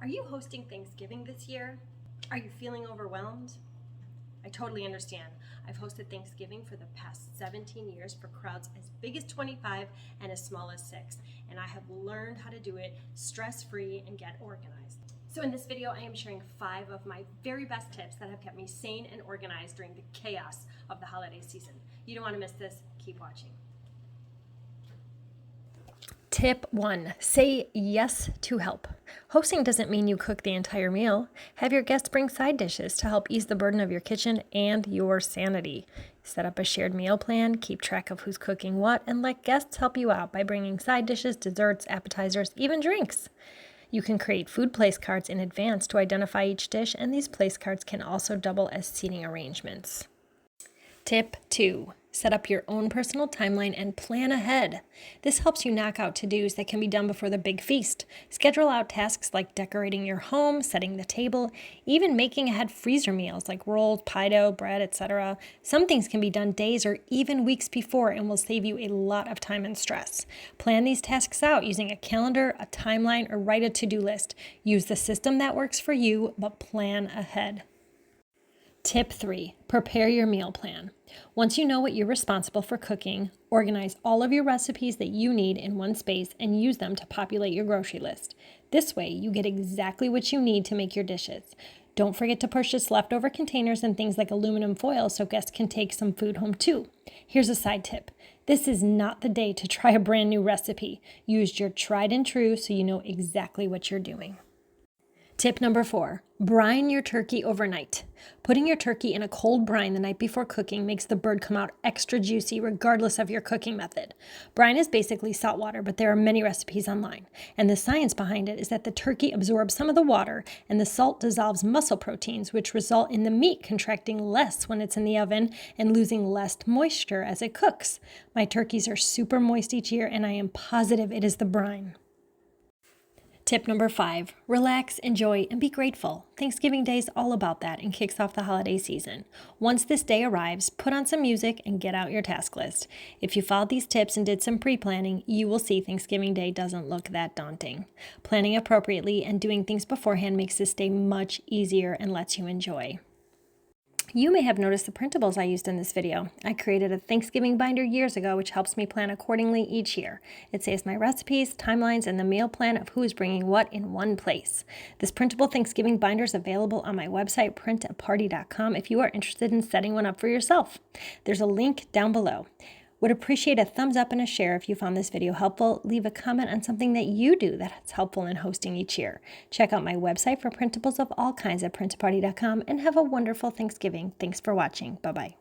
Are you hosting Thanksgiving this year? Are you feeling overwhelmed? I totally understand. I've hosted Thanksgiving for the past 17 years for crowds as big as 25 and as small as 6, and I have learned how to do it stress-free and get organized. So in this video, I am sharing 5 of my very best tips that have kept me sane and organized during the chaos of the holiday season. You don't want to miss this. Keep watching. Tip 1. Say yes to help. Hosting doesn't mean you cook the entire meal. Have your guests bring side dishes to help ease the burden of your kitchen and your sanity. Set up a shared meal plan, keep track of who's cooking what, and let guests help you out by bringing side dishes, desserts, appetizers, even drinks. You can create food place cards in advance to identify each dish, and these place cards can also double as seating arrangements. Tip 2. Set up your own personal timeline and plan ahead. This helps you knock out to-dos that can be done before the big feast. Schedule out tasks like decorating your home, setting the table, even making ahead freezer meals like rolls, pie dough, bread, etc. Some things can be done days or even weeks before and will save you a lot of time and stress. Plan these tasks out using a calendar, a timeline, or write a to-do list. Use the system that works for you, but plan ahead. Tip 3. Prepare your meal plan. Once you know what you're responsible for cooking, organize all of your recipes that you need in one space and use them to populate your grocery list. This way, you get exactly what you need to make your dishes. Don't forget to purchase leftover containers and things like aluminum foil so guests can take some food home too. Here's a side tip. This is not the day to try a brand new recipe. Use your tried and true so you know exactly what you're doing. Tip number 4, brine your turkey overnight. Putting your turkey in a cold brine the night before cooking makes the bird come out extra juicy regardless of your cooking method. Brine is basically salt water, but there are many recipes online. And the science behind it is that the turkey absorbs some of the water and the salt dissolves muscle proteins, which result in the meat contracting less when it's in the oven and losing less moisture as it cooks. My turkeys are super moist each year, and I am positive it is the brine. Tip number 5, relax, enjoy, and be grateful. Thanksgiving Day is all about that and kicks off the holiday season. Once this day arrives, put on some music and get out your task list. If you followed these tips and did some pre-planning, you will see Thanksgiving Day doesn't look that daunting. Planning appropriately and doing things beforehand makes this day much easier and lets you enjoy. You may have noticed the printables I used in this video. I created a Thanksgiving binder years ago, which helps me plan accordingly each year. It saves my recipes, timelines, and the meal plan of who is bringing what in one place. This printable Thanksgiving binder is available on my website, Print-A-Partycom, if you are interested in setting one up for yourself. There's a link down below. Would appreciate a thumbs up and a share if you found this video helpful. Leave a comment on something that you do that's helpful in hosting each year. Check out my website for printables of all kinds at Print-A-Party.com and have a wonderful Thanksgiving. Thanks for watching. Bye-bye.